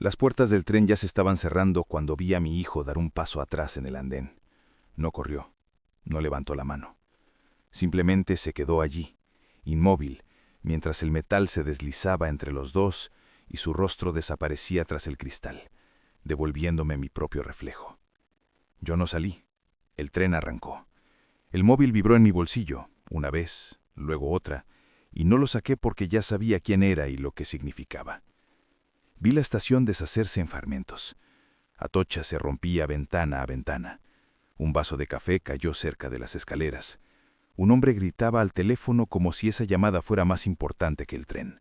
Las puertas del tren ya se estaban cerrando cuando vi a mi hijo dar un paso atrás en el andén. No corrió, no levantó la mano. Simplemente se quedó allí, inmóvil, mientras el metal se deslizaba entre los dos y su rostro desaparecía tras el cristal, devolviéndome mi propio reflejo. Yo no salí. El tren arrancó. El móvil vibró en mi bolsillo, una vez, luego otra, y no lo saqué porque ya sabía quién era y lo que significaba. Vi la estación deshacerse en fragmentos. Atocha se rompía ventana a ventana. Un vaso de café cayó cerca de las escaleras. Un hombre gritaba al teléfono como si esa llamada fuera más importante que el tren.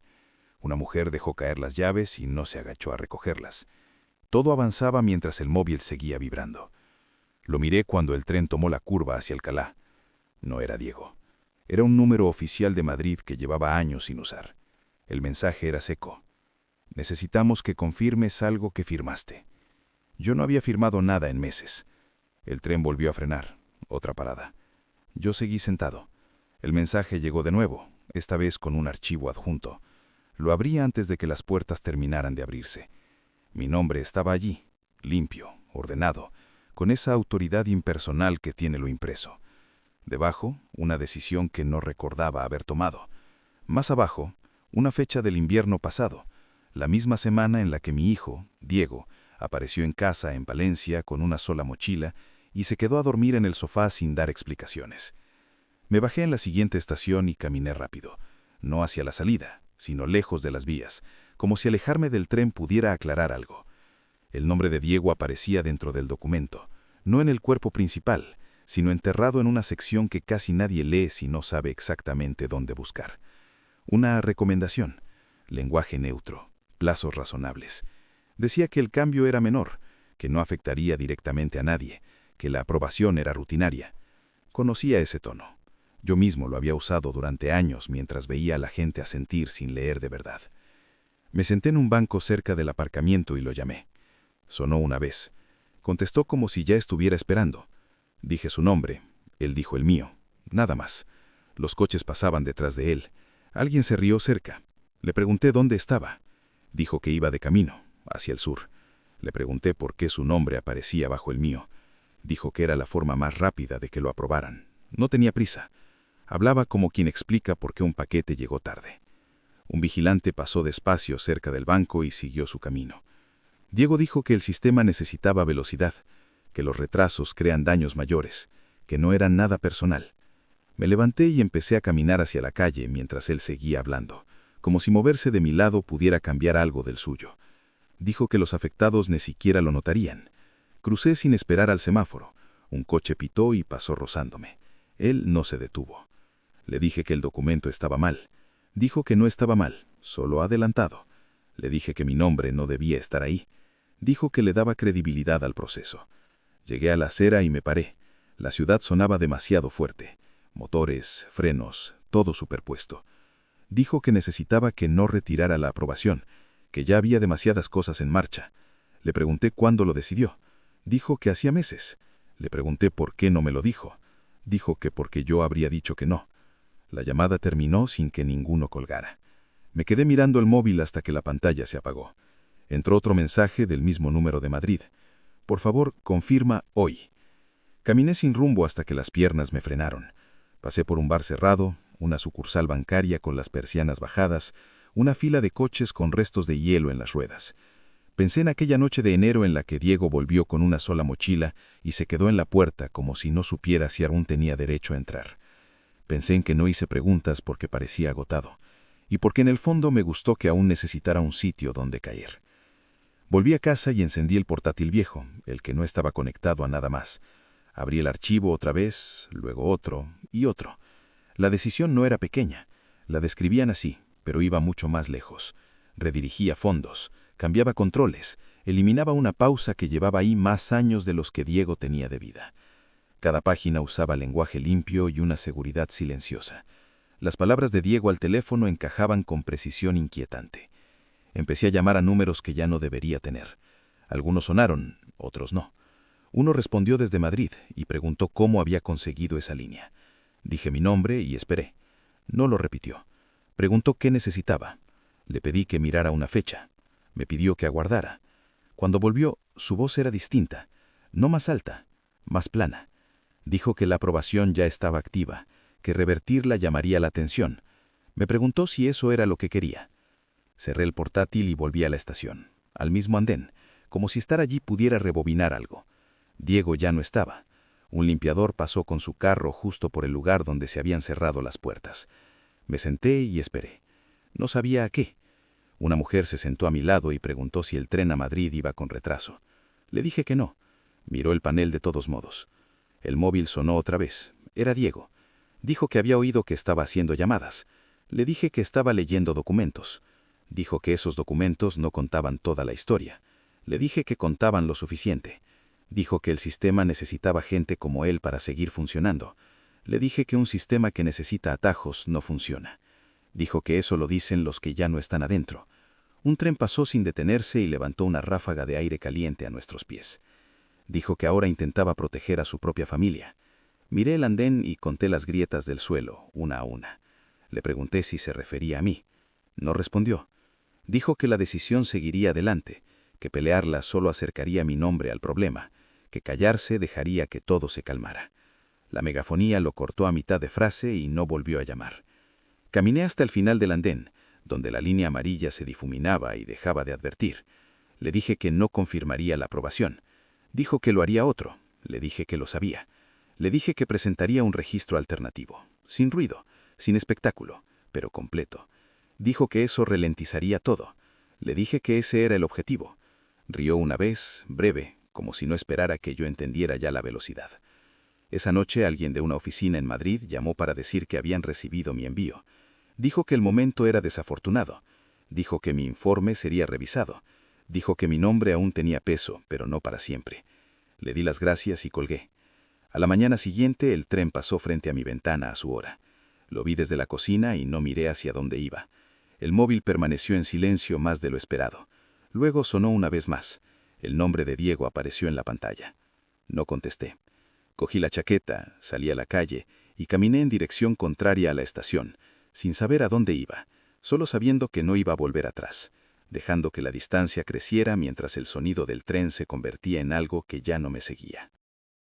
Una mujer dejó caer las llaves y no se agachó a recogerlas. Todo avanzaba mientras el móvil seguía vibrando. Lo miré cuando el tren tomó la curva hacia Alcalá. No era Diego. Era un número oficial de Madrid que llevaba años sin usar. El mensaje era seco. Necesitamos que confirmes algo que firmaste. Yo no había firmado nada en meses. El tren volvió a frenar. Otra parada. Yo seguí sentado. El mensaje llegó de nuevo, esta vez con un archivo adjunto. Lo abrí antes de que las puertas terminaran de abrirse. Mi nombre estaba allí, limpio, ordenado, con esa autoridad impersonal que tiene lo impreso. Debajo, una decisión que no recordaba haber tomado. Más abajo, una fecha del invierno pasado, la misma semana en la que mi hijo, Diego, apareció en casa en Valencia con una sola mochila y se quedó a dormir en el sofá sin dar explicaciones. Me bajé en la siguiente estación y caminé rápido, no hacia la salida, sino lejos de las vías, como si alejarme del tren pudiera aclarar algo. El nombre de Diego aparecía dentro del documento, no en el cuerpo principal, sino enterrado en una sección que casi nadie lee si no sabe exactamente dónde buscar. Una recomendación, lenguaje neutro, plazos razonables. Decía que el cambio era menor, que no afectaría directamente a nadie, que la aprobación era rutinaria. Conocía ese tono. Yo mismo lo había usado durante años mientras veía a la gente asentir sin leer de verdad. Me senté en un banco cerca del aparcamiento y lo llamé. Sonó una vez. Contestó como si ya estuviera esperando. Dije su nombre, él dijo el mío, nada más. Los coches pasaban detrás de él. Alguien se rió cerca. Le pregunté dónde estaba. Dijo que iba de camino, hacia el sur. Le pregunté por qué su nombre aparecía bajo el mío. Dijo que era la forma más rápida de que lo aprobaran. No tenía prisa. Hablaba como quien explica por qué un paquete llegó tarde. Un vigilante pasó despacio cerca del banco y siguió su camino. Diego dijo que el sistema necesitaba velocidad, que los retrasos crean daños mayores, que no era nada personal. Me levanté y empecé a caminar hacia la calle mientras él seguía hablando, como si moverse de mi lado pudiera cambiar algo del suyo. Dijo que los afectados ni siquiera lo notarían. Crucé sin esperar al semáforo. Un coche pitó y pasó rozándome. Él no se detuvo. Le dije que el documento estaba mal. Dijo que no estaba mal, solo adelantado. Le dije que mi nombre no debía estar ahí. Dijo que le daba credibilidad al proceso. Llegué a la acera y me paré. La ciudad sonaba demasiado fuerte. Motores, frenos, todo superpuesto. Dijo que necesitaba que no retirara la aprobación, que ya había demasiadas cosas en marcha. Le pregunté cuándo lo decidió. Dijo que hacía meses. Le pregunté por qué no me lo dijo. Dijo que porque yo habría dicho que no. La llamada terminó sin que ninguno colgara. Me quedé mirando el móvil hasta que la pantalla se apagó. Entró otro mensaje del mismo número de Madrid. Por favor, confirma hoy. Caminé sin rumbo hasta que las piernas me frenaron. Pasé por un bar cerrado, una sucursal bancaria con las persianas bajadas, una fila de coches con restos de hielo en las ruedas. Pensé en aquella noche de enero en la que Diego volvió con una sola mochila y se quedó en la puerta como si no supiera si aún tenía derecho a entrar. Pensé en que no hice preguntas porque parecía agotado, y porque en el fondo me gustó que aún necesitara un sitio donde caer. Volví a casa y encendí el portátil viejo, el que no estaba conectado a nada más. Abrí el archivo otra vez, luego otro y otro. La decisión no era pequeña. La describían así, pero iba mucho más lejos. Redirigía fondos, cambiaba controles, eliminaba una pausa que llevaba ahí más años de los que Diego tenía de vida. Cada página usaba lenguaje limpio y una seguridad silenciosa. Las palabras de Diego al teléfono encajaban con precisión inquietante. Empecé a llamar a números que ya no debería tener. Algunos sonaron, otros no. Uno respondió desde Madrid y preguntó cómo había conseguido esa línea. Dije mi nombre y esperé. No lo repitió. Preguntó qué necesitaba. Le pedí que mirara una fecha. Me pidió que aguardara. Cuando volvió, su voz era distinta, no más alta, más plana. Dijo que la aprobación ya estaba activa, que revertirla llamaría la atención. Me preguntó si eso era lo que quería. Cerré el portátil y volví a la estación, al mismo andén, como si estar allí pudiera rebobinar algo. Diego ya no estaba. Un limpiador pasó con su carro justo por el lugar donde se habían cerrado las puertas. Me senté y esperé. No sabía a qué. Una mujer se sentó a mi lado y preguntó si el tren a Madrid iba con retraso. Le dije que no. Miró el panel de todos modos. El móvil sonó otra vez. Era Diego. Dijo que había oído que estaba haciendo llamadas. Le dije que estaba leyendo documentos. Dijo que esos documentos no contaban toda la historia. Le dije que contaban lo suficiente. Dijo que el sistema necesitaba gente como él para seguir funcionando. Le dije que un sistema que necesita atajos no funciona. Dijo que eso lo dicen los que ya no están adentro. Un tren pasó sin detenerse y levantó una ráfaga de aire caliente a nuestros pies. Dijo que ahora intentaba proteger a su propia familia. Miré el andén y conté las grietas del suelo, una a una. Le pregunté si se refería a mí. No respondió. Dijo que la decisión seguiría adelante, que pelearla solo acercaría mi nombre al problema, que callarse dejaría que todo se calmara. La megafonía lo cortó a mitad de frase y no volvió a llamar. Caminé hasta el final del andén, donde la línea amarilla se difuminaba y dejaba de advertir. Le dije que no confirmaría la aprobación. Dijo que lo haría otro. Le dije que lo sabía. Le dije que presentaría un registro alternativo, sin ruido, sin espectáculo, pero completo. Dijo que eso ralentizaría todo. Le dije que ese era el objetivo. Rió una vez, breve, como si no esperara que yo entendiera ya la velocidad. Esa noche alguien de una oficina en Madrid llamó para decir que habían recibido mi envío. Dijo que el momento era desafortunado. Dijo que mi informe sería revisado. Dijo que mi nombre aún tenía peso, pero no para siempre. Le di las gracias y colgué. A la mañana siguiente el tren pasó frente a mi ventana a su hora. Lo vi desde la cocina y no miré hacia dónde iba. El móvil permaneció en silencio más de lo esperado. Luego sonó una vez más. El nombre de Diego apareció en la pantalla. No contesté. Cogí la chaqueta, salí a la calle y caminé en dirección contraria a la estación, sin saber a dónde iba, solo sabiendo que no iba a volver atrás, dejando que la distancia creciera mientras el sonido del tren se convertía en algo que ya no me seguía.